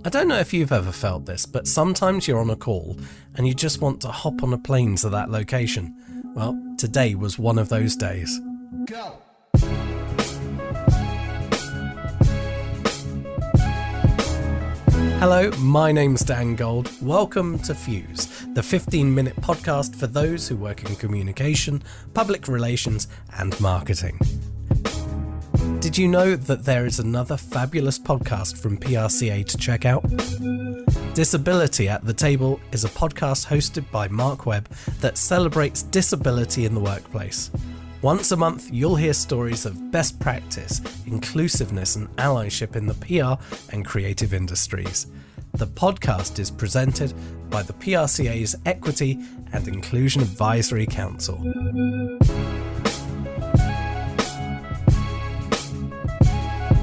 I don't know if you've ever felt this, but sometimes you're on a call and you just want to hop on a plane to that location. Well, today was one of those days. Go! Hello, my name's Dan Gold. Welcome to Fuse, the 15-minute podcast for those who work in communication, public relations and marketing. Did you know that there is another fabulous podcast from PRCA to check out? Disability at the Table is a podcast hosted by Mark Webb that celebrates disability in the workplace. Once a month, you'll hear stories of best practice, inclusiveness and allyship in the PR and creative industries. The podcast is presented by the PRCA's Equity and Inclusion Advisory Council.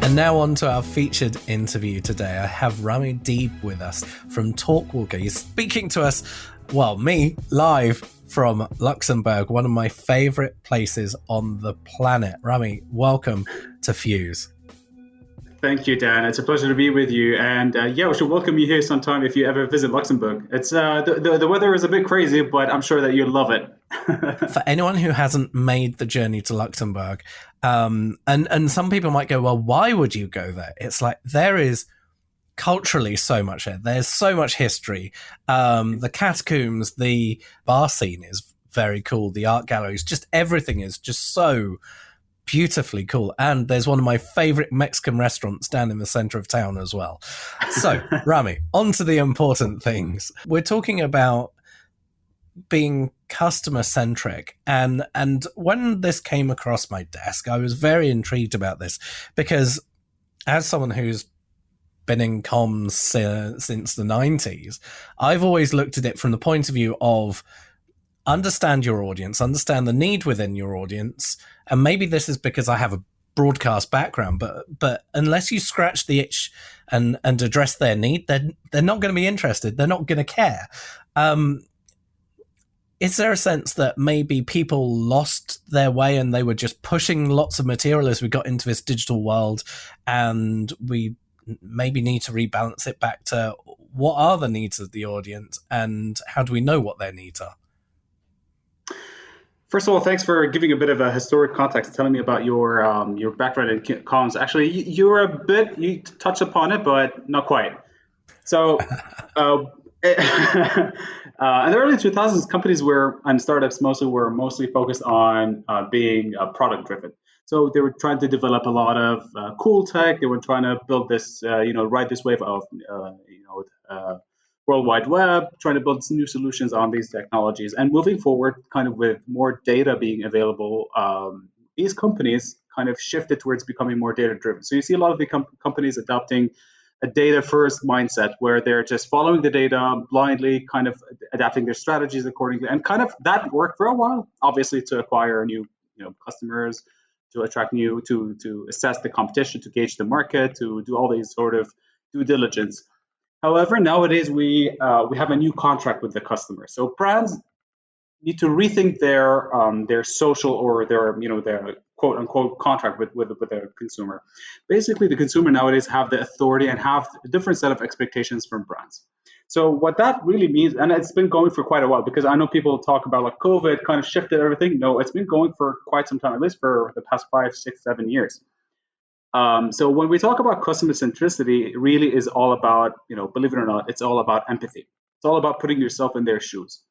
And now on to our featured interview today. I have Rami Deeb with us from Talkwalker. He's speaking to us, me, live from Luxembourg, one of my favourite places on the planet. Rami, welcome to Fuse. Thank you, Dan. It's a pleasure to be with you. And we should welcome you here sometime if you ever visit Luxembourg. It's the weather is a bit crazy, but I'm sure that you'll love it. For anyone who hasn't made the journey to Luxembourg, and some people might go, well, why would you go there? It's like there is culturally so much there. There's so much history. The catacombs, the bar scene is very cool. The art galleries, just everything is just so beautifully cool. And there's one of my favorite Mexican restaurants down in the center of town as well. So, Rami, on to the important things. We're talking about being customer centric. And when this came across my desk, I was very intrigued about this because as someone who's been in comms since the 90s, I've always looked at it from the point of view of understand your audience, understand the need within your audience. And maybe this is because I have a broadcast background, but unless you scratch the itch and address their need, they're not going to be interested. They're not going to care. Is there a sense that maybe people lost their way and they were just pushing lots of material as we got into this digital world, and we maybe need to rebalance it back to what are the needs of the audience and how do we know what their needs are? First of all, thanks for giving a bit of a historic context, telling me about your background in comms. Actually, you touched upon it, but not quite. So, in the early 2000s, companies and startups were mostly focused on being product driven. So they were trying to develop a lot of cool tech. They were trying to build this, ride this wave of, World Wide Web, trying to build some new solutions on these technologies. And moving forward, kind of with more data being available, these companies kind of shifted towards becoming more data driven. So you see a lot of the companies adopting a data first mindset where they're just following the data blindly, kind of adapting their strategies accordingly. And kind of that worked for a while, obviously, to acquire new customers, to attract new, to assess the competition, to gauge the market, to do all these sort of due diligence. However, nowadays we have a new contract with the customer. So brands need to rethink their social or their quote unquote contract with their consumer. Basically, the consumer nowadays have the authority and have a different set of expectations from brands. So what that really means, and it's been going for quite a while, because I know people talk about like COVID kind of shifted everything. No, it's been going for quite some time, at least for the past 5, 6, 7 years. So when we talk about customer centricity, it really is all about, believe it or not, it's all about empathy. It's all about putting yourself in their shoes.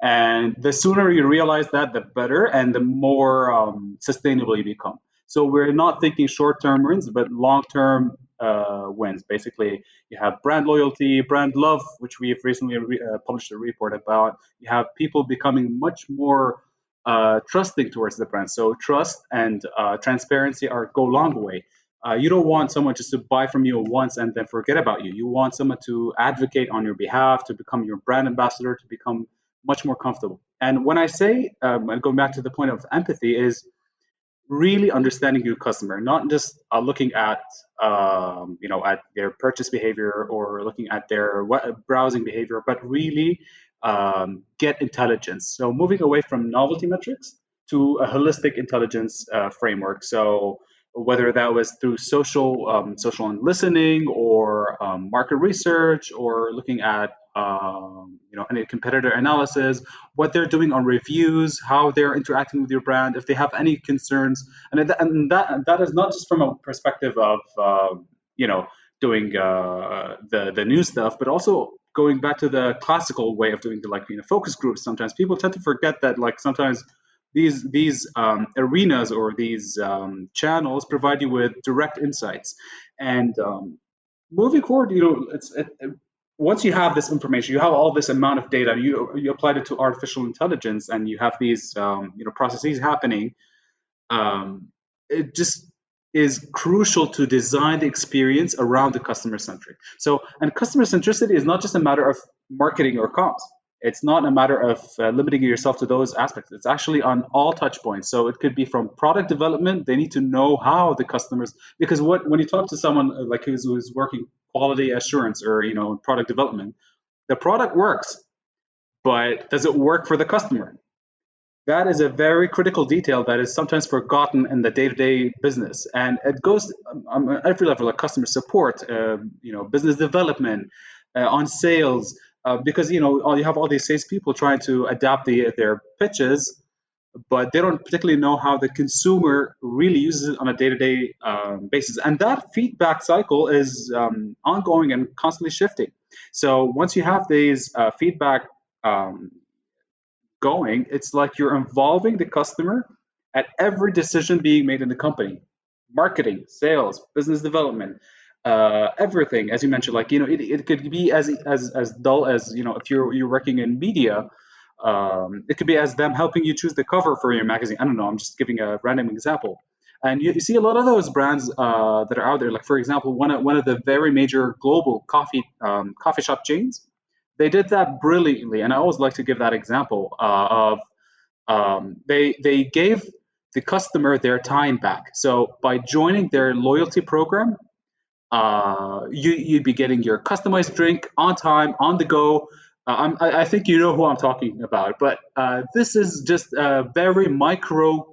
And the sooner you realize that, the better and the more sustainable you become. So we're not thinking short-term wins, but long-term wins. Basically, you have brand loyalty, brand love, which we've recently published a report about. You have people becoming much more trusting towards the brand. So trust and transparency go a long way. You don't want someone just to buy from you once and then forget about you. You want someone to advocate on your behalf, to become your brand ambassador, to become much more comfortable. And when I say, and going back to the point of empathy, is really understanding your customer, not just looking at at their purchase behavior or looking at their browsing behavior, but really get intelligence. So moving away from novelty metrics to a holistic intelligence framework. So whether that was through social listening, or market research, or looking at any competitor analysis, what they're doing on reviews, how they're interacting with your brand, if they have any concerns, and that is not just from a perspective of you know doing the new stuff, but also going back to the classical way of doing the focus groups. Sometimes people tend to forget that sometimes these arenas or these channels provide you with direct insights. And moving forward, once you have this information, you have all this amount of data, you applied it to artificial intelligence, and you have these processes happening. It just is crucial to design the experience around the customer centric. So, and customer centricity is not just a matter of marketing or comms. It's not a matter of limiting yourself to those aspects. It's actually on all touch points. So it could be from product development. They need to know how the customers, because when you talk to someone like who's working quality assurance or product development, the product works, but does it work for the customer? That is a very critical detail that is sometimes forgotten in the day-to-day business, and it goes on every level, like customer support, business development, on sales, because you have all these salespeople trying to adapt their pitches, but they don't particularly know how the consumer really uses it on a day-to-day basis, and that feedback cycle is ongoing and constantly shifting. So once you have these feedback going, it's like you're involving the customer at every decision being made in the company: marketing, sales, business development, everything. As you mentioned, it could be as dull as if you're working in media. It could be as them helping you choose the cover for your magazine. I don't know. I'm just giving a random example. And you see a lot of those brands that are out there. Like, for example, one of the very major global coffee shop chains. They did that brilliantly, and I always like to give that example of they gave the customer their time back. So by joining their loyalty program, you'd be getting your customized drink on time, on the go. I think you know who I'm talking about, but this is just a micro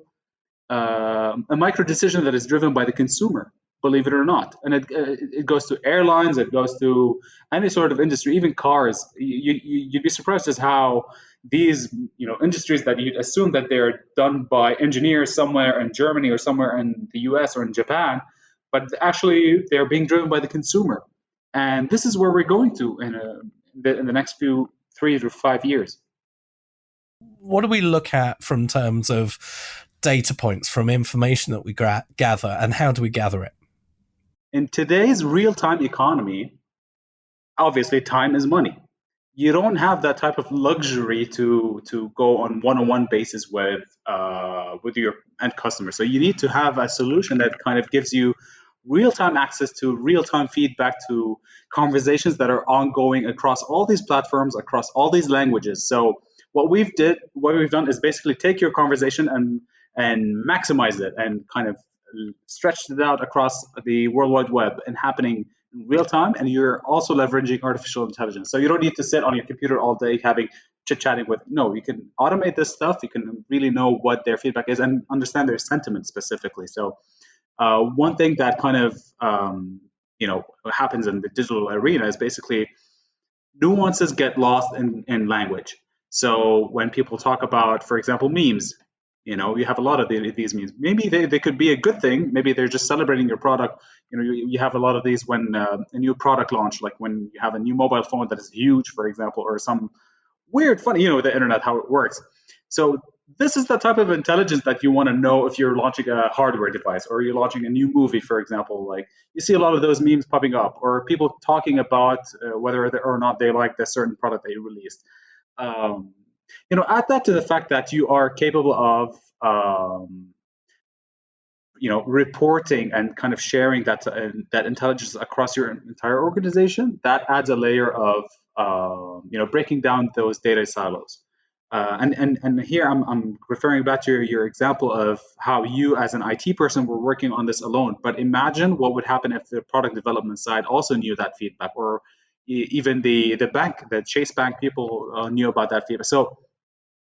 decision that is driven by the consumer, believe it or not. And it goes to airlines, it goes to any sort of industry, even cars. You'd be surprised as how these industries that you'd assume that they're done by engineers somewhere in Germany or somewhere in the US or in Japan, but actually they're being driven by the consumer. And this is where we're going to in the next few 3 to 5 years. What do we look at from terms of data points, from information that we gather, and how do we gather it? In today's real-time economy, obviously time is money. You don't have that type of luxury to go on one-on-one basis with your end customer. So you need to have a solution that kind of gives you real-time access to real-time feedback, to conversations that are ongoing across all these platforms, across all these languages. So what we've done is basically take your conversation and maximize it and kind of stretched it out across the World Wide Web and happening in real time. And you're also leveraging artificial intelligence. So you don't need to sit on your computer all day having chit-chatting with. No, you can automate this stuff. You can really know what their feedback is and understand their sentiment specifically. So one thing that kind of happens in the digital arena is basically nuances get lost in language. So when people talk about, for example, memes, you have a lot of these memes. Maybe they could be a good thing. Maybe they're just celebrating your product. You have a lot of these when a new product launch, like when you have a new mobile phone that is huge, for example, or some weird, funny, the internet, how it works. So this is the type of intelligence that you want to know if you're launching a hardware device or you're launching a new movie, for example. Like, you see a lot of those memes popping up, or people talking about whether or not they like the certain product they released. Add that to the fact that you are capable of reporting and kind of sharing that intelligence across your entire organization. That adds a layer of breaking down those data silos. And here I'm referring back to your example of how you as an IT person were working on this alone. But imagine what would happen if the product development side also knew that feedback, or even the bank, the Chase Bank people knew about that feedback. So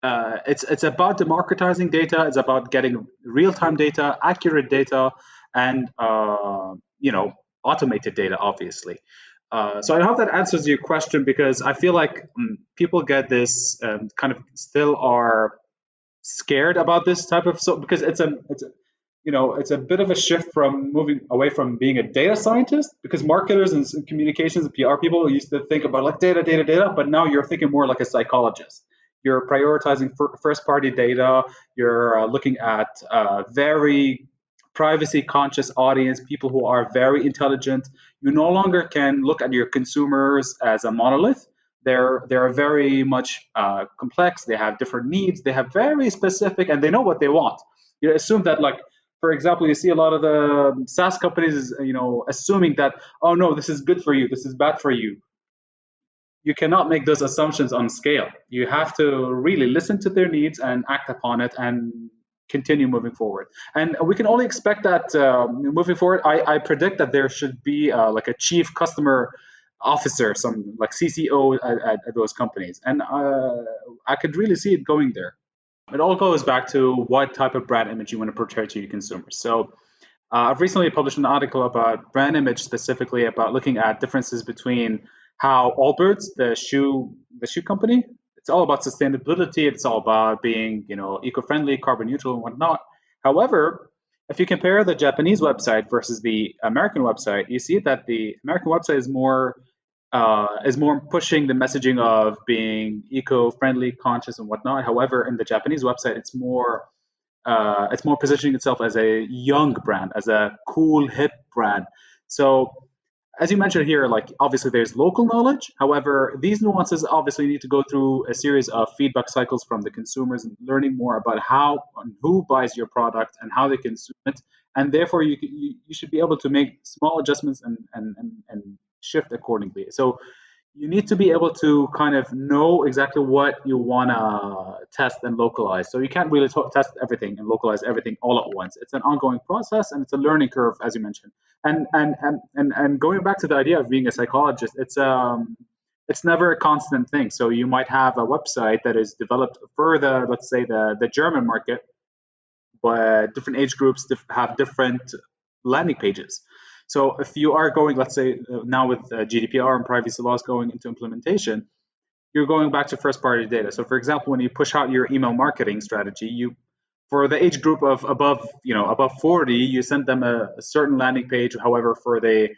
it's about democratizing data. It's about getting real-time data, accurate data, and automated data, obviously. So I hope that answers your question, because I feel like people get this kind of still are scared about this type of, so because it's a bit of a shift from moving away from being a data scientist, because marketers and communications and PR people used to think about like data, data, data, but now you're thinking more like a psychologist. You're prioritizing first party data. You're looking at very privacy conscious audience, people who are very intelligent. You no longer can look at your consumers as a monolith. They're very much complex. They have different needs. They have very specific, and they know what they want. You assume that, like, for example, you see a lot of the SaaS companies, assuming that, oh no, this is good for you, this is bad for you. You cannot make those assumptions on scale. You have to really listen to their needs and act upon it and continue moving forward. And we can only expect that moving forward. I predict that there should be like a chief customer officer, some like CCO at those companies. And I could really see it going there. It all goes back to what type of brand image you want to portray to your consumers. So I've recently published an article about brand image, specifically about looking at differences between how Allbirds, the shoe company, it's all about sustainability. It's all about being, eco-friendly, carbon neutral, and whatnot. However, if you compare the Japanese website versus the American website, you see that the American website is more pushing the messaging of being eco-friendly, conscious, and whatnot. However, in the Japanese website, it's more positioning itself as a young brand, as a cool, hip brand. So, as you mentioned here, like obviously there's local knowledge. However, these nuances obviously need to go through a series of feedback cycles from the consumers and learning more about how and who buys your product and how they consume it. And therefore, you should be able to make small adjustments and shift accordingly. So you need to be able to kind of know exactly what you want to test and localize. So you can't really test everything and localize everything all at once. It's an ongoing process, and it's a learning curve, as you mentioned. And going back to the idea of being a psychologist, it's never a constant thing. So you might have a website that is developed for the, let's say, the German market, but different age groups have different landing pages. So if you are going, let's say, now with GDPR and privacy laws going into implementation, you're going back to first-party data. So, for example, when you push out your email marketing strategy, for the age group of above 40, you send them a certain landing page. However, for the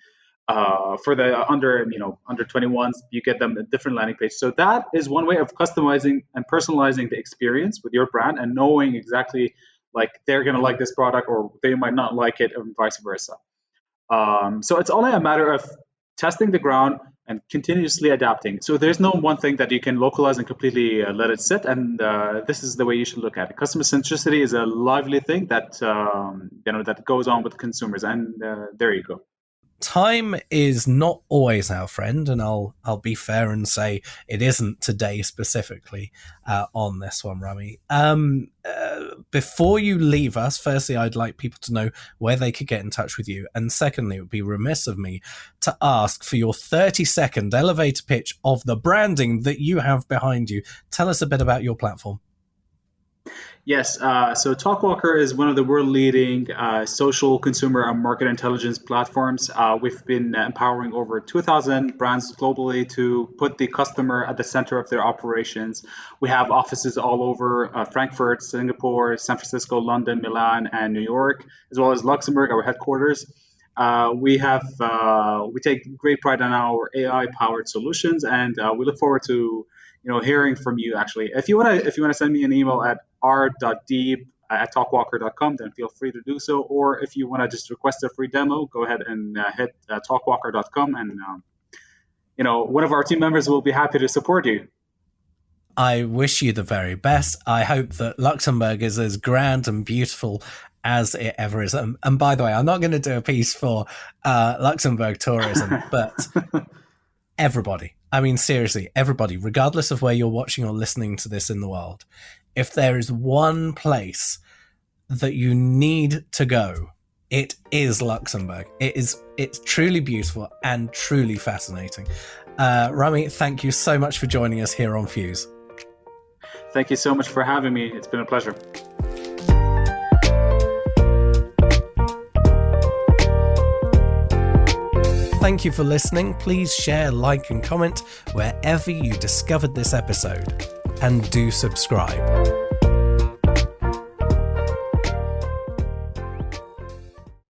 under 21s, you get them a different landing page. So that is one way of customizing and personalizing the experience with your brand and knowing exactly, like, they're going to like this product or they might not like it, and vice versa. So it's only a matter of testing the ground and continuously adapting. So there's no one thing that you can localize and completely let it sit. And this is the way you should look at it. Customer centricity is a lively thing that that goes on with consumers. And there you go. Time is not always our friend, and I'll be fair and say it isn't today specifically on this one, Rami. Before you leave us, firstly, I'd like people to know where they could get in touch with you, and secondly, it would be remiss of me to ask for your 30-second elevator pitch of the branding that you have behind you. Tell us a bit about your platform. Yes, so Talkwalker is one of the world-leading social consumer and market intelligence platforms. We've been empowering over 2,000 brands globally to put the customer at the center of their operations. We have offices all over Frankfurt, Singapore, San Francisco, London, Milan, and New York, as well as Luxembourg, our headquarters. We take great pride in our AI-powered solutions, and we look forward to hearing from you. Actually, if you want to send me an email at r.deep@talkwalker.com, then feel free to do so. Or if you want to just request a free demo, go ahead and hit talkwalker.com, and one of our team members will be happy to support you. I wish you the very best. I hope that Luxembourg is as grand and beautiful as it ever is. And by the way, I'm not going to do a piece for Luxembourg tourism, but everybody, I mean, seriously, everybody, regardless of where you're watching or listening to this in the world, if there is one place that you need to go, it is Luxembourg. It's truly beautiful and truly fascinating. Rami, thank you so much for joining us here on Fuse. Thank you so much for having me. It's been a pleasure. thank you for listening. Please share, like, and comment wherever you discovered this episode. And do subscribe.